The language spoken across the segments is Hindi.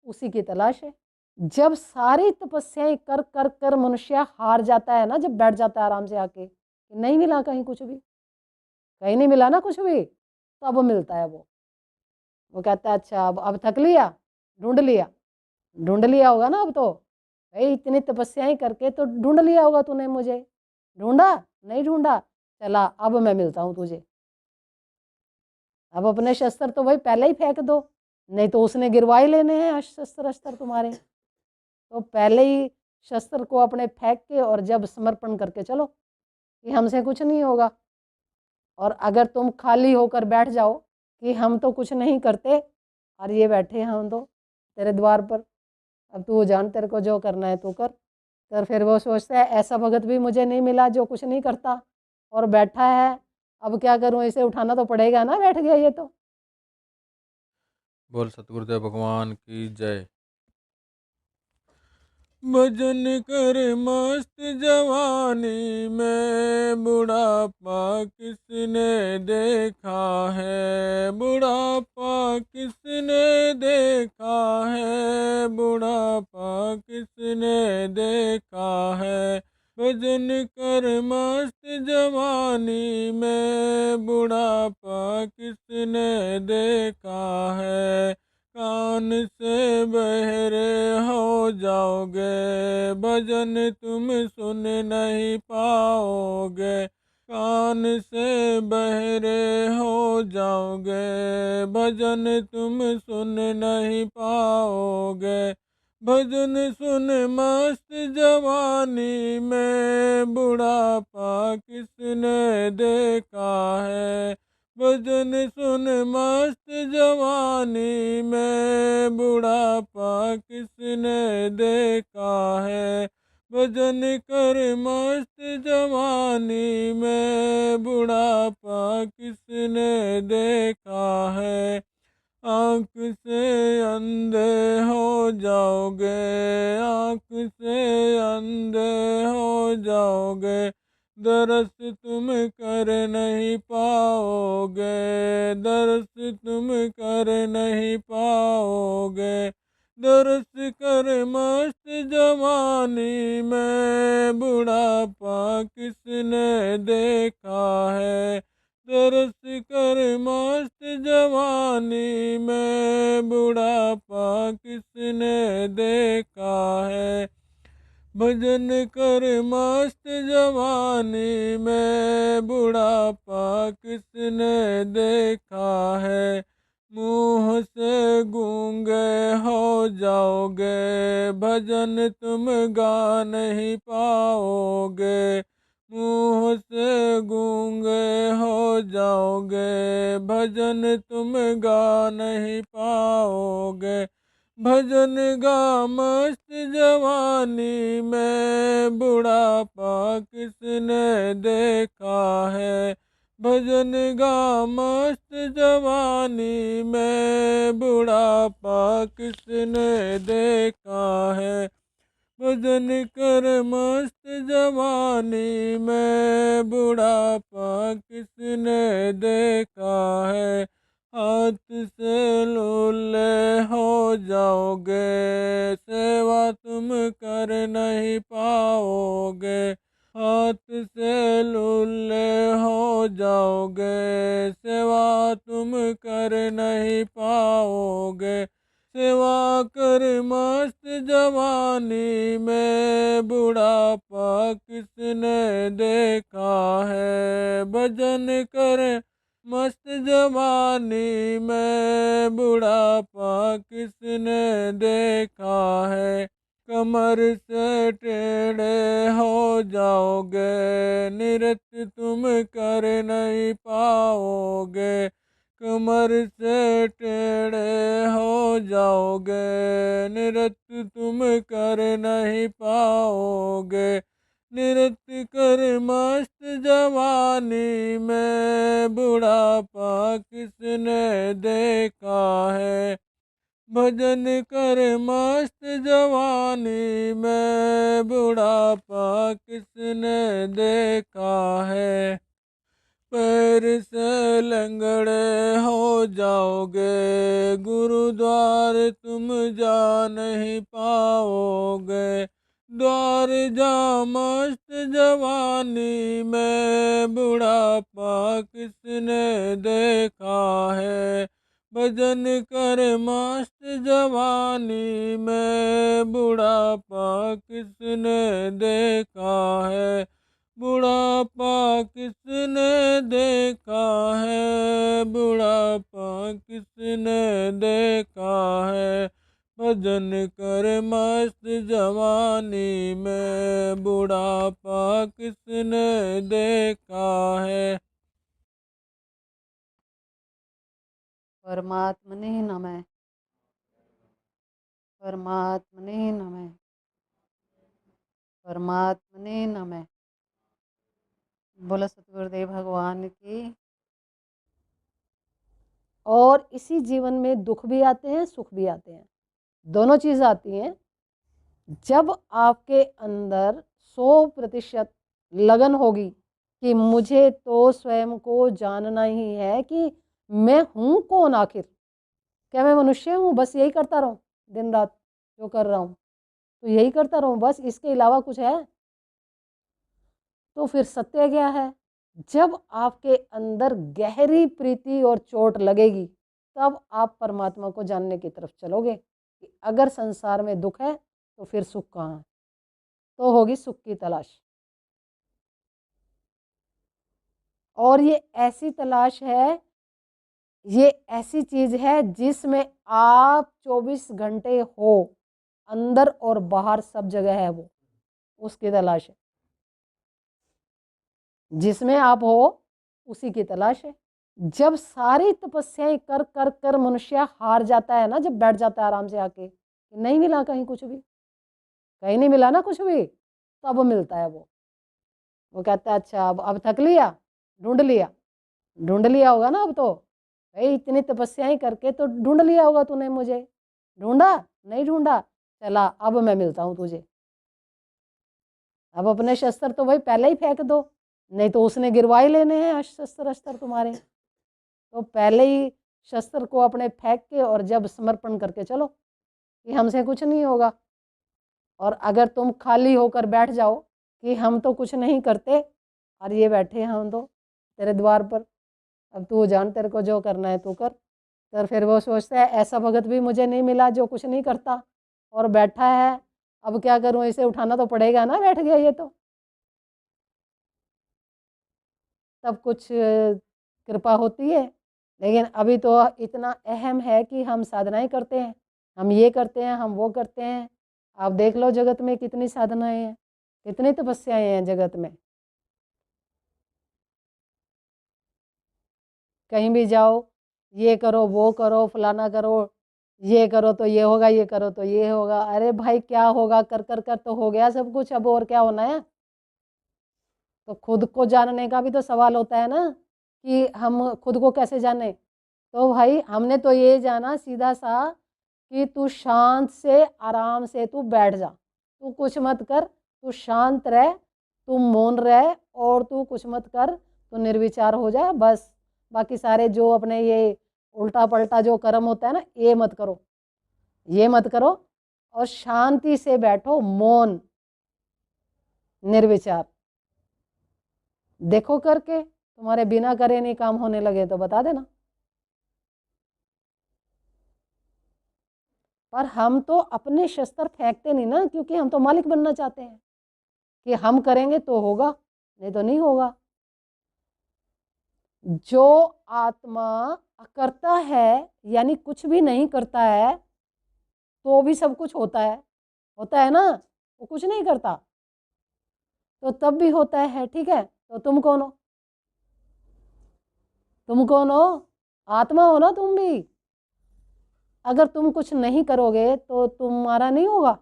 उसी की तलाश है। जब सारी तपस्याएं कर कर कर मनुष्य हार जाता है ना, जब बैठ जाता है आराम से आके, नहीं मिला कहीं कुछ भी, कहीं नहीं मिला ना कुछ भी, तब मिलता है वो कहता है अच्छा अब थक लिया, ढूंढ लिया, ढूंढ लिया होगा ना अब तो, भाई इतनी तपस्याएं करके तो ढूंढ लिया होगा तूने मुझे, ढूंढा नहीं ढूंढा, चला अब मैं मिलता हूँ तुझे। अब अपने शस्त्र तो भाई पहले ही फेंक दो, नहीं तो उसने गिरवा ही लेने हैं शस्त्र अस्त्र तुम्हारे, तो पहले ही शस्त्र को अपने फेंक के और जब समर्पण करके चलो कि हमसे कुछ नहीं होगा। और अगर तुम खाली होकर बैठ जाओ कि हम तो कुछ नहीं करते और ये बैठे हम तो तेरे द्वार पर, अब तू जान तेरे को जो करना है तू कर, तो फिर वो सोचता है ऐसा भगत भी मुझे नहीं मिला जो कुछ नहीं करता और बैठा है, अब क्या करूं, इसे उठाना तो पड़ेगा ना, बैठ गया ये तो। बोल सतगुरुदेव भगवान की जय। भजन कर मस्त जवानी में, बुढ़ापा किसने देखा है, बुढ़ापा किसने देखा है, बुढ़ापा किसने देखा है। भजन कर मस्त जवानी में, बुढ़ापा किसने देखा है। कान से बहरे हो जाओगे, भजन तुम सुन नहीं पाओगे। कान से बहरे हो जाओगे, भजन तुम सुन नहीं पाओगे। भजन सुन मस्त जवानी में, बुढ़ापा किसने देखा है। भजन सुन मस्त जवानी में, बुढ़ापा किसने देखा है। भजन कर मस्त जवानी में, बुढ़ापा किसने देखा है। आँख से अंधे हो जाओगे, आँख से अंधे हो जाओगे। दरस तुम कर नहीं पाओगे, दरस तुम कर नहीं पाओगे। दरस कर मस्त जवानी में, बुढ़ापा किसने देखा है। दरस कर मस्त जवानी में, बुढ़ापा किसने देखा है। भजन कर मस्त जवानी में, बुढ़ापा किसने देखा है। मुँह से गूंगे हो जाओगे, भजन तुम गा नहीं पाओगे। मुँह से गूंगे हो जाओगे, भजन तुम गा नहीं पाओगे। भजन गा मस्त जवानी में, बुढ़ापा किसने देखा है। भजन गा मस्त जवानी में, बुढ़ापा किसने देखा है। भजन कर मस्त जवानी में, बुढ़ापा किसने देखा है। हाथ से लूले हो जाओगे, सेवा तुम कर नहीं पाओगे। हाथ से लूले हो जाओगे, सेवा तुम कर नहीं पाओगे। सेवा कर मस्त जवानी में, बुढ़ापा किसने देखा है। भजन कर मस्त जवानी में, बुढ़ापा किसने देखा है। कमर से टेढ़े हो जाओगे, नृत्य तुम कर नहीं पाओगे। कमर से टेढ़े हो जाओगे, नृत्य तुम कर नहीं पाओगे। नृत्य कर मस्त जवानी में, बुढ़ापा किसने देखा है। भजन कर मस्त जवानी में, बुढ़ापा किसने देखा है। पैर से लंगड़े हो जाओगे, गुरुद्वार तुम जा नहीं पाओगे। द्वार जा मस्त जवानी में, बुढ़ापा किसने देखा है। भजन कर मस्त जवानी में, बुढ़ापा किसने देखा है। बुढ़ापा किसने देखा है, बुढ़ापा किसने देखा है। भजन कर मस्त जवानी में, बुढ़ापा किसने देखा है। परमात्मने नमः, परमात्मने नमः, परमात्मने नमः। बोलो सतगुरुदेव भगवान की। और इसी जीवन में दुख भी आते हैं, सुख भी आते हैं, दोनों चीज़ आती हैं। जब आपके अंदर 100% लगन होगी कि मुझे तो स्वयं को जानना ही है कि मैं हूँ कौन आखिर, क्या मैं मनुष्य हूँ, बस यही करता रहूँ दिन रात जो कर रहा हूँ, तो यही करता रहूँ बस, इसके अलावा कुछ है, तो फिर सत्य क्या है। जब आपके अंदर गहरी प्रीति और चोट लगेगी, तब आप परमात्मा को जानने की तरफ चलोगे कि अगर संसार में दुख है तो फिर सुख कहाँ है, तो होगी सुख की तलाश। और ये ऐसी तलाश है, ये ऐसी चीज है जिसमें आप 24 घंटे हो, अंदर और बाहर सब जगह है वो, उसकी तलाश है। जिसमें आप हो उसी की तलाश है। जब सारी तपस्याएं कर कर कर मनुष्य हार जाता है ना, जब बैठ जाता है आराम से आके, नहीं मिला कहीं कुछ भी, कहीं नहीं मिला ना कुछ भी, तब मिलता है वो कहता है अच्छा अब थक लिया, ढूंढ लिया, ढूंढ लिया होगा ना अब तो, भाई इतनी तपस्याएं करके तो ढूंढ लिया होगा तूने मुझे, ढूंढा नहीं ढूंढा, चला अब मैं मिलता हूँ तुझे। अब अपने शस्त्र तो भाई पहले ही फेंक दो, नहीं तो उसने गिरवा ही लेने हैं शस्त्र अस्त्र तुम्हारे, तो पहले ही शस्त्र को अपने फेंक के और जब समर्पण करके चलो कि हमसे कुछ नहीं होगा। और अगर तुम खाली होकर बैठ जाओ कि हम तो कुछ नहीं करते और ये बैठे हैं हम तो तेरे द्वार पर, अब तू जान तेरे को जो करना है तू कर, तो फिर वो सोचता है ऐसा भगत भी मुझे नहीं मिला जो कुछ नहीं करता और बैठा है, अब क्या करूं, इसे उठाना तो पड़ेगा ना, बैठ गया ये तो। तब कुछ कृपा होती है। लेकिन अभी तो इतना अहम है कि हम साधनाएं करते हैं, हम ये करते हैं, हम वो करते हैं। आप देख लो जगत में कितनी साधनाएं हैं, कितनी तपस्याएं हैं जगत में। कहीं भी जाओ, ये करो वो करो फलाना करो, ये करो तो ये होगा, ये करो तो ये होगा। अरे भाई क्या होगा, कर कर कर तो हो गया सब कुछ, अब और क्या होना है। तो खुद को जानने का भी तो सवाल होता है ना कि हम खुद को कैसे जाने। तो भाई हमने तो ये जाना सीधा सा कि तू शांत से आराम से तू बैठ जा, तू कुछ मत कर, तू शांत रह, तू मौन रह और तू कुछ मत कर, तू निर्विचार हो जा बस। बाकी सारे जो अपने ये उल्टा पलटा जो कर्म होता है ना, ये मत करो, ये मत करो, और शांति से बैठो, मौन निर्विचार। देखो करके, तुम्हारे बिना करे नहीं काम होने लगे तो बता देना। पर हम तो अपने शस्त्र फेंकते नहीं ना, क्योंकि हम तो मालिक बनना चाहते हैं कि हम करेंगे तो होगा, नहीं तो नहीं होगा। जो आत्मा अकर्ता है, यानी कुछ भी नहीं करता है, तो भी सब कुछ होता है ना, वो कुछ नहीं करता तो तब भी होता है। ठीक है, तो तुम कौन हो, तुम कौन हो, आत्मा हो ना तुम भी। अगर तुम कुछ नहीं करोगे तो तुम्हारा नहीं होगा,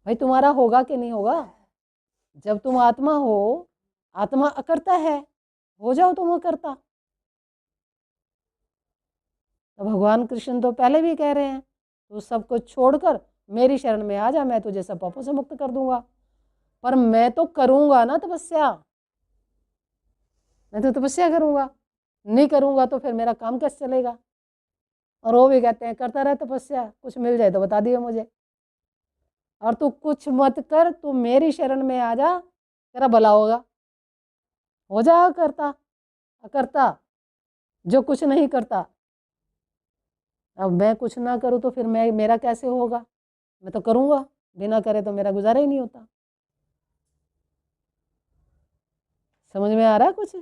भाई तुम्हारा होगा कि नहीं होगा। जब तुम आत्मा हो, आत्मा अकर्ता है, हो जाओ तुम अकर्ता। तो भगवान कृष्ण तो पहले भी कह रहे हैं तू सब कुछ छोड़कर मेरी शरण में आ जा, मैं तुझे सब पापों से मुक्त कर दूंगा। पर मैं तो करूंगा ना तपस्या, मैं तो तपस्या करूँगा, नहीं करूँगा तो फिर मेरा काम कैसे चलेगा। और वो भी कहते हैं करता रहे तपस्या, कुछ मिल जाए तो बता दियो मुझे, और तू कुछ मत कर, तू मेरी शरण में आ जा, तेरा भला होगा। हो जा करता करता जो कुछ नहीं करता। अब मैं कुछ ना करूँ तो फिर मैं मेरा कैसे होगा, मैं तो करूँगा, बिना करे तो मेरा गुजारा ही नहीं होता। समझ में आ रहा है कुछ?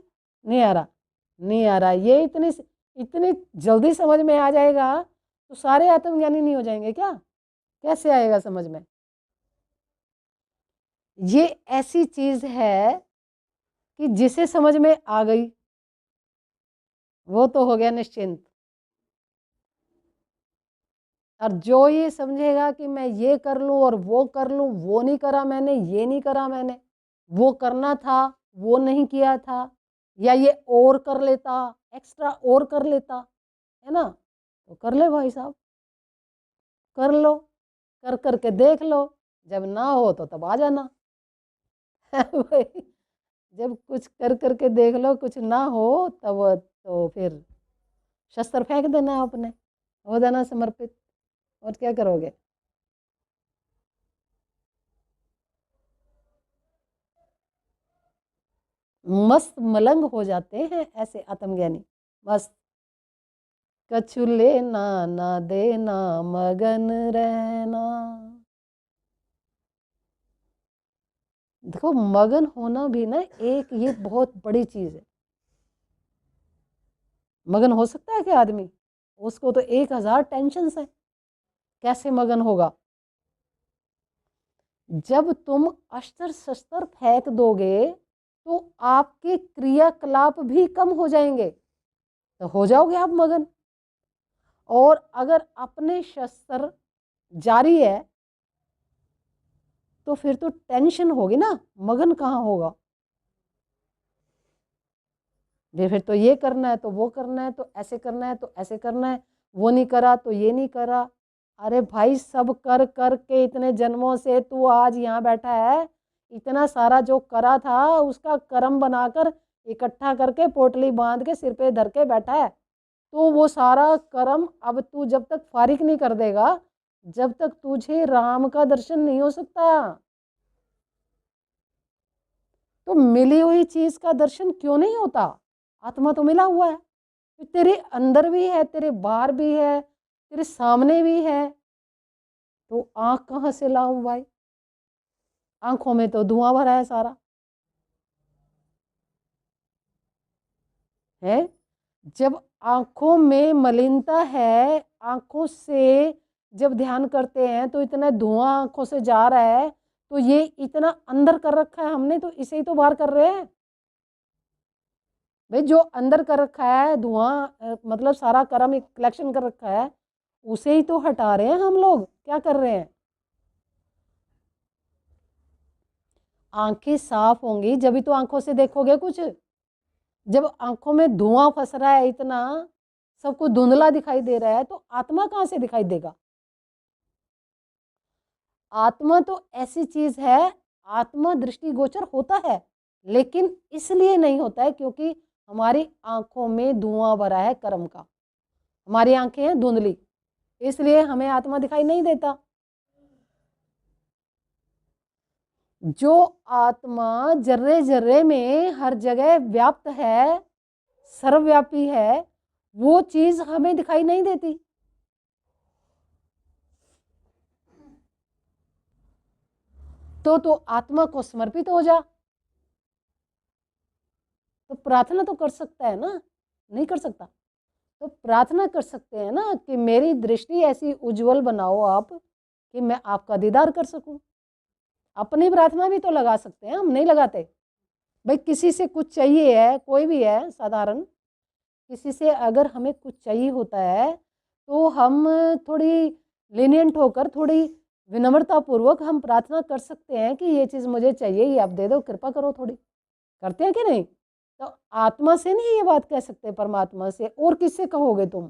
नहीं आ रहा? नहीं आ रहा। ये इतनी इतनी जल्दी समझ में आ जाएगा तो सारे आत्मज्ञानी नहीं हो जाएंगे क्या? कैसे आएगा समझ में? ये ऐसी चीज है कि जिसे समझ में आ गई वो तो हो गया निश्चिंत। और जो ये समझेगा कि मैं ये कर लूं और वो कर लूं, वो नहीं करा मैंने, ये नहीं करा मैंने, वो करना था वो नहीं किया था, या ये और कर लेता, एक्स्ट्रा और कर लेता, है ना, तो कर ले भाई साहब, कर लो, कर करके देख लो, जब ना हो तो तब आ जाना। भाई, जब कुछ कर करके देख लो कुछ ना हो तब तो फिर शस्त्र फेंक देना अपने, हो जाना समर्पित, और क्या करोगे। मस्त मलंग हो जाते हैं ऐसे आत्मज्ञानी, मस्त। कछु लेना ना देना मगन रहना। देखो मगन होना भी ना एक ये बहुत बड़ी चीज है। मगन हो सकता है कि आदमी, उसको तो 1000 टेंशन है, कैसे मगन होगा। जब तुम अस्त्र शस्त्र फेंक दोगे तो आपके क्रियाकलाप भी कम हो जाएंगे, तो हो जाओगे आप मगन। और अगर अपने शस्त्र जारी है तो फिर तो टेंशन होगी ना, मगन कहाँ होगा। फिर तो ये करना है तो वो करना है, तो ऐसे करना है तो ऐसे करना है, वो नहीं करा तो ये नहीं करा। अरे भाई सब कर कर के इतने जन्मों से तू आज यहाँ बैठा है, इतना सारा जो करा था उसका कर्म बनाकर इकट्ठा करके पोटली बांध के सिर पे धर के बैठा है। तो वो सारा कर्म अब तू जब तक फारिग नहीं कर देगा, जब तक तुझे राम का दर्शन नहीं हो सकता। तो मिली हुई चीज का दर्शन क्यों नहीं होता? आत्मा तो मिला हुआ है, तो तेरे अंदर भी है, तेरे बाहर भी है, तेरे सामने भी है, तो आंख कहाँ से लाऊं भाई? आंखों में तो धुआं भरा है सारा, है। जब आंखों में मलिनता है, आंखों से जब ध्यान करते हैं तो इतना धुआं आंखों से जा रहा है, तो ये इतना अंदर कर रखा है हमने, तो इसे ही तो बाहर कर रहे हैं भाई। जो अंदर कर रखा है धुआं, मतलब सारा कर्म एक कलेक्शन कर रखा है, उसे ही तो हटा रहे हैं हम लोग। क्या कर रहे हैं? आंखें साफ होंगी जब भी तो आंखों से देखोगे कुछ। जब आंखों में धुआं फंस रहा है इतना, सब कुछ धुंधला दिखाई दे रहा है, तो आत्मा कहाँ से दिखाई देगा? आत्मा तो ऐसी चीज है, आत्मा दृष्टिगोचर होता है, लेकिन इसलिए नहीं होता है क्योंकि हमारी आंखों में धुआं भरा है कर्म का। हमारी आंखें हैं धुंधली, इसलिए हमें आत्मा दिखाई नहीं देता। जो आत्मा जर्रे जर्रे में हर जगह व्याप्त है, सर्वव्यापी है, वो चीज हमें दिखाई नहीं देती। तो आत्मा को समर्पित हो जा। तो प्रार्थना तो कर सकता है ना, नहीं कर सकता? तो प्रार्थना कर सकते हैं ना कि मेरी दृष्टि ऐसी उज्जवल बनाओ आप कि मैं आपका दीदार कर सकूं। अपनी प्रार्थना भी तो लगा सकते हैं, हम नहीं लगाते भाई। किसी से कुछ चाहिए है, कोई भी है साधारण, किसी से अगर हमें कुछ चाहिए होता है तो हम थोड़ी लीनियंट होकर, थोड़ी विनम्रता पूर्वक हम प्रार्थना कर सकते हैं कि ये चीज़ मुझे चाहिए, ये आप दे दो, कृपा करो थोड़ी। करते हैं कि नहीं? तो आत्मा से नहीं ये बात कह सकते, परमात्मा से। और किससे कहोगे तुम?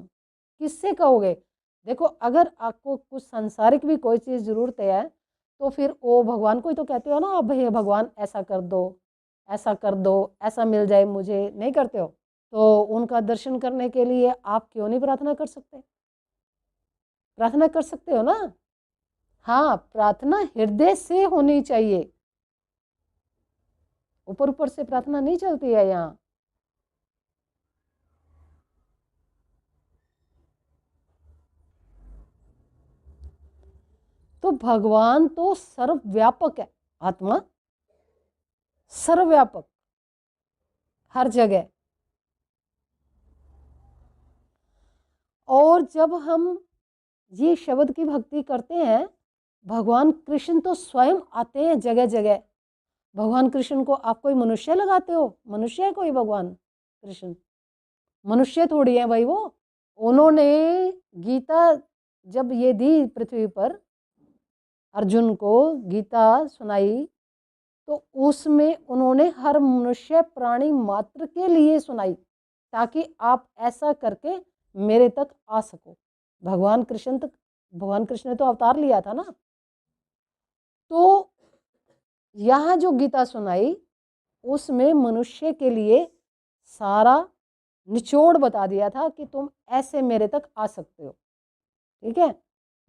किससे कहोगे? देखो अगर आपको कुछ सांसारिक भी कोई चीज़ जरूरत है तो फिर वो भगवान को ही तो कहते हो ना, अब हे भगवान ऐसा कर दो, ऐसा कर दो, ऐसा मिल जाए मुझे, नहीं करते हो? तो उनका दर्शन करने के लिए आप क्यों नहीं प्रार्थना कर सकते? प्रार्थना कर सकते हो ना। हाँ, प्रार्थना हृदय से होनी चाहिए, ऊपर ऊपर से प्रार्थना नहीं चलती है यहाँ। तो भगवान तो सर्वव्यापक है, आत्मा सर्वव्यापक, हर जगह। और जब हम ये शब्द की भक्ति करते हैं, भगवान कृष्ण तो स्वयं आते हैं जगह जगह। भगवान कृष्ण को आप कोई मनुष्य लगाते हो? मनुष्य है कोई भगवान कृष्ण? मनुष्य थोड़ी है भाई वो। उन्होंने गीता जब ये दी पृथ्वी पर, अर्जुन को गीता सुनाई, तो उसमें उन्होंने हर मनुष्य प्राणी मात्र के लिए सुनाई, ताकि आप ऐसा करके मेरे तक आ सको। भगवान कृष्ण ने तो अवतार लिया था ना। तो यहाँ जो गीता सुनाई, उसमें मनुष्य के लिए सारा निचोड़ बता दिया था कि तुम ऐसे मेरे तक आ सकते हो, ठीक है।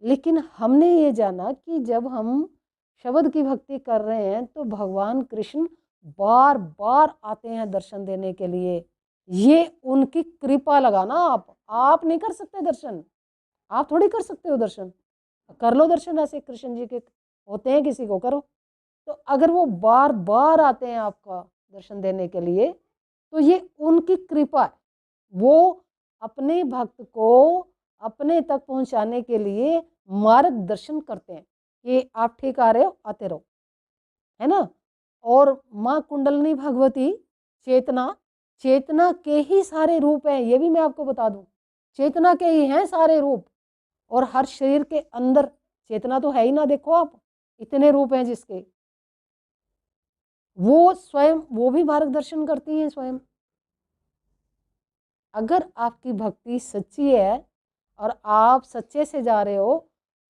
लेकिन हमने ये जाना कि जब हम शब्द की भक्ति कर रहे हैं तो भगवान कृष्ण बार बार आते हैं दर्शन देने के लिए। ये उनकी कृपा लगाना। आप नहीं कर सकते दर्शन, आप थोड़ी कर सकते हो दर्शन। कर लो दर्शन, ऐसे कृष्ण जी के होते हैं, किसी को करो। तो अगर वो बार बार आते हैं आपका दर्शन देने के लिए, तो ये उनकी कृपा है। वो अपने भक्त को अपने तक पहुंचाने के लिए मार्गदर्शन करते हैं कि आप ठीक आ रहे हो, आते रहो, है ना। और माँ कुंडलनी भगवती चेतना, चेतना के ही सारे रूप हैं, ये भी मैं आपको बता दूं। चेतना के ही हैं सारे रूप। और हर शरीर के अंदर चेतना तो है ही ना, देखो आप, इतने रूप हैं जिसके। वो स्वयं, वो भी मार्गदर्शन करती हैं स्वयं। अगर आपकी भक्ति सच्ची है और आप सच्चे से जा रहे हो,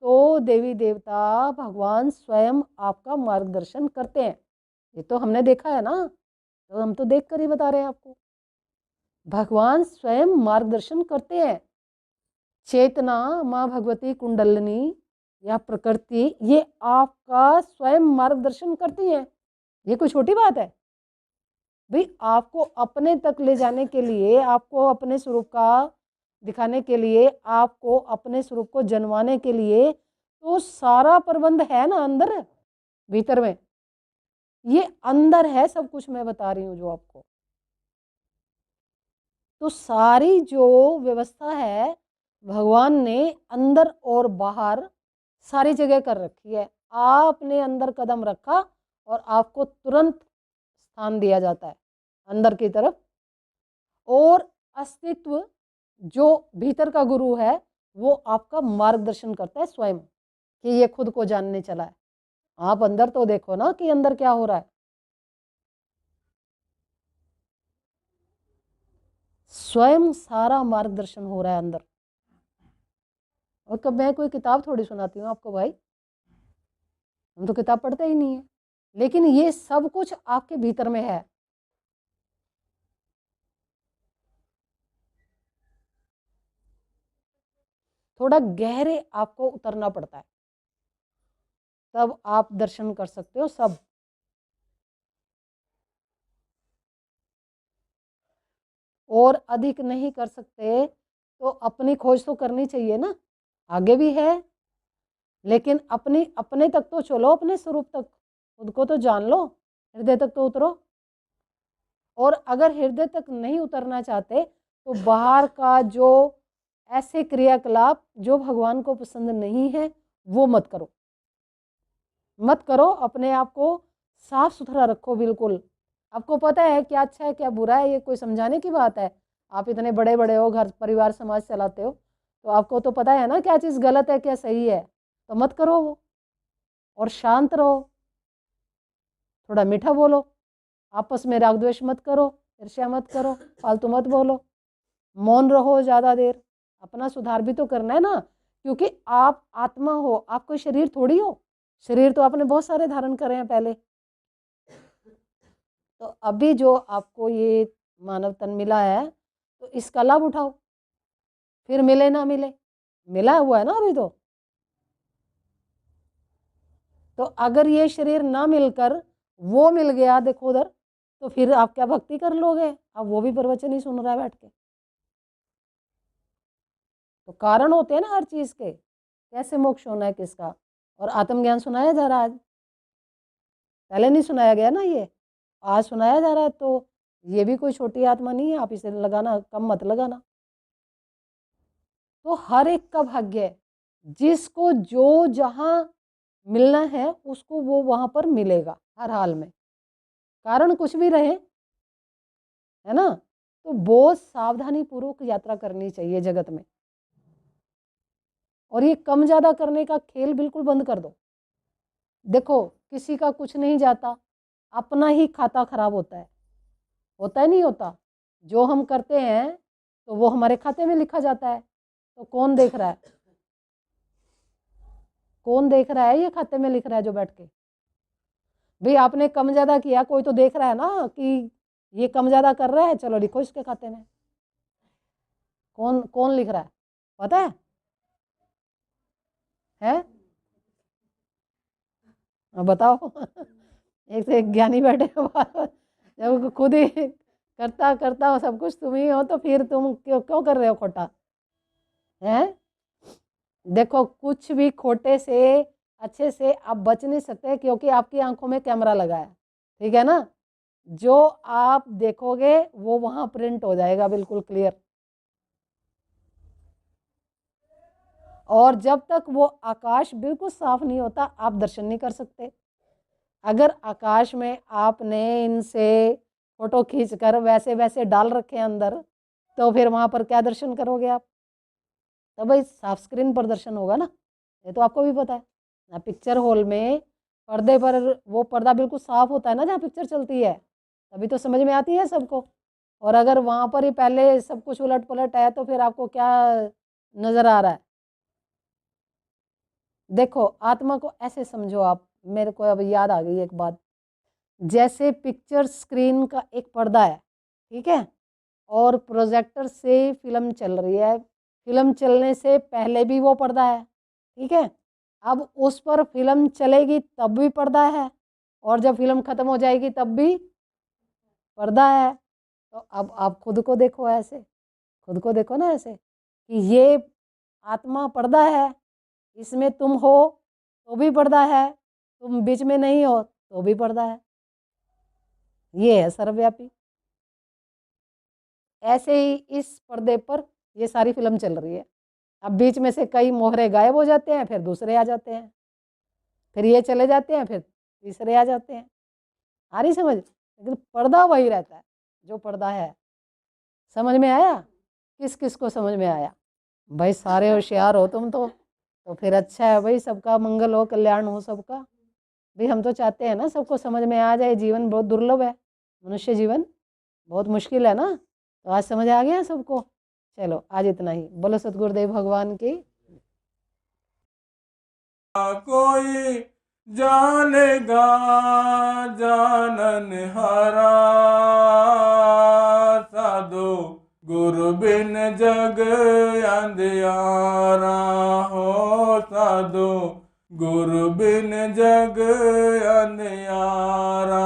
तो देवी देवता भगवान स्वयं आपका मार्गदर्शन करते हैं। ये तो हमने देखा है ना, तो हम तो देख कर ही बता रहे हैं आपको। भगवान स्वयं मार्गदर्शन करते हैं। चेतना, माँ भगवती कुंडलिनी या प्रकृति, ये आपका स्वयं मार्गदर्शन करती है। ये कोई छोटी बात है भाई। आपको अपने तक ले जाने के लिए, आपको अपने स्वरूप का दिखाने के लिए, आपको अपने स्वरूप को जन्माने के लिए, तो सारा प्रबंध है ना अंदर, भीतर में। ये अंदर है सब कुछ, मैं बता रही हूँ जो आपको। तो सारी जो व्यवस्था है भगवान ने अंदर और बाहर सारी जगह कर रखी है। आपने अंदर कदम रखा और आपको तुरंत स्थान दिया जाता है अंदर की तरफ। और अस्तित्व जो भीतर का गुरु है, वो आपका मार्गदर्शन करता है स्वयं, कि ये खुद को जानने चला है। आप अंदर तो देखो ना कि अंदर क्या हो रहा है। स्वयं सारा मार्गदर्शन हो रहा है अंदर। और कब मैं कोई किताब थोड़ी सुनाती हूँ आपको भाई, हम तो किताब पढ़ते ही नहीं है। लेकिन ये सब कुछ आपके भीतर में है। थोड़ा गहरे आपको उतरना पड़ता है, तब आप दर्शन कर सकते हो सब। और अधिक नहीं कर सकते तो अपनी खोज तो करनी चाहिए ना, आगे भी है। लेकिन अपनी अपने तक तो चलो, अपने स्वरूप तक, खुद को तो जान लो, हृदय तक तो उतरो। और अगर हृदय तक नहीं उतरना चाहते, तो बाहर का जो ऐसे क्रियाकलाप जो भगवान को पसंद नहीं है, वो मत करो, मत करो। अपने आप को साफ सुथरा रखो बिल्कुल। आपको पता है क्या अच्छा है क्या बुरा है, ये कोई समझाने की बात है? आप इतने बड़े बड़े हो, घर परिवार समाज चलाते हो, तो आपको तो पता है ना क्या चीज़ गलत है क्या सही है। तो मत करो वो। और शांत रहो, थोड़ा मीठा बोलो, आपस में राग द्वेष मत करो, ईर्ष्या मत करो, फालतू मत बोलो, मौन रहो ज़्यादा देर। अपना सुधार भी तो करना है ना, क्योंकि आप आत्मा हो, आप कोई शरीर थोड़ी हो। शरीर तो आपने बहुत सारे धारण करे हैं पहले। तो अभी जो आपको ये मानव तन मिला है तो इसका लाभ उठाओ, फिर मिले ना मिले, मिला हुआ है ना अभी तो अगर ये शरीर ना मिलकर वो मिल गया देखो उधर, तो फिर आप क्या भक्ति कर लोगे? अब वो भी प्रवचन ही सुन रहा है बैठ के। तो कारण होते हैं ना हर चीज के, कैसे मोक्ष होना है किसका, और आत्मज्ञान सुनाया जा रहा है आज, पहले नहीं सुनाया गया ना, ये आज सुनाया जा रहा है। तो ये भी कोई छोटी आत्मा नहीं है, आप इसे लगाना कम मत लगाना। तो हर एक का भाग्य है, जिसको जो जहां मिलना है उसको वो वहां पर मिलेगा हर हाल में, कारण कुछ भी रहे, है ना। तो बहुत सावधानी पूर्वक यात्रा करनी चाहिए जगत में, और ये कम ज्यादा करने का खेल बिल्कुल बंद कर दो। देखो किसी का कुछ नहीं जाता, अपना ही खाता खराब होता है नहीं होता। जो हम करते हैं तो वो हमारे खाते में लिखा जाता है, तो कौन देख रहा है? कौन देख रहा है? ये खाते में लिख रहा है जो बैठ के। भाई आपने कम ज्यादा किया, कोई तो देख रहा है ना कि ये कम ज्यादा कर रहा है, चलो लिखो इसके खाते में। कौन कौन लिख रहा है पता है? बताओ एक से एक ज्ञानी बैठे जब खुद ही करता करता हो सब कुछ तुम ही हो, तो फिर तुम क्यों क्यों कर रहे हो खोटा? है देखो कुछ भी खोटे से अच्छे से आप बच नहीं सकते, क्योंकि आपकी आंखों में कैमरा लगा है, ठीक है ना। जो आप देखोगे वो वहां प्रिंट हो जाएगा बिल्कुल क्लियर। और जब तक वो आकाश बिल्कुल साफ नहीं होता आप दर्शन नहीं कर सकते। अगर आकाश में आपने इनसे फोटो खींचकर वैसे वैसे डाल रखे हैं अंदर, तो फिर वहां पर क्या दर्शन करोगे आप? तो भाई साफ स्क्रीन पर दर्शन होगा ना, ये तो आपको भी पता है ना। पिक्चर हॉल में पर्दे पर वो पर्दा बिल्कुल साफ होता है ना जहाँ पिक्चर चलती है, तभी तो समझ में आती है सबको। और अगर वहां पर ही पहले सब कुछ उलट पलट है तो फिर आपको क्या नजर आ रहा है? देखो आत्मा को ऐसे समझो आप, मेरे को अब याद आ गई एक बात। जैसे पिक्चर स्क्रीन का एक पर्दा है, ठीक है, और प्रोजेक्टर से फिल्म चल रही है, फिल्म चलने से पहले भी वो पर्दा है, ठीक है। अब उस पर फिल्म चलेगी तब भी पर्दा है, और जब फिल्म खत्म हो जाएगी तब भी पर्दा है। तो अब आप खुद को देखो ऐसे, खुद को देखो ना ऐसे कि ये आत्मा पर्दा है, इसमें तुम हो तो भी पर्दा है, तुम बीच में नहीं हो तो भी पर्दा है। ये है सर्वव्यापी। ऐसे ही इस पर्दे पर ये सारी फिल्म चल रही है। अब बीच में से कई मोहरे गायब हो जाते हैं, फिर दूसरे आ जाते हैं, फिर ये चले जाते हैं, फिर तीसरे आ जाते हैं। आ रही समझ? लेकिन पर्दा वही रहता है जो पर्दा है। समझ में आया? किस किस को समझ में आया? भाई सारे होशियार हो तुम तो फिर अच्छा है भाई, सबका मंगल हो, कल्याण हो सबका। भाई हम तो चाहते हैं ना सबको समझ में आ जाए। जीवन बहुत दुर्लभ है, मनुष्य जीवन बहुत मुश्किल है ना। तो आज समझ आ गया सबको? चलो आज इतना ही। बोलो सतगुरुदेव भगवान की। कोई जानेगा जानन हारा, साधु गुरु बिन जग अंधियारा हो, साधु गुरु बिन जग अंधियारा।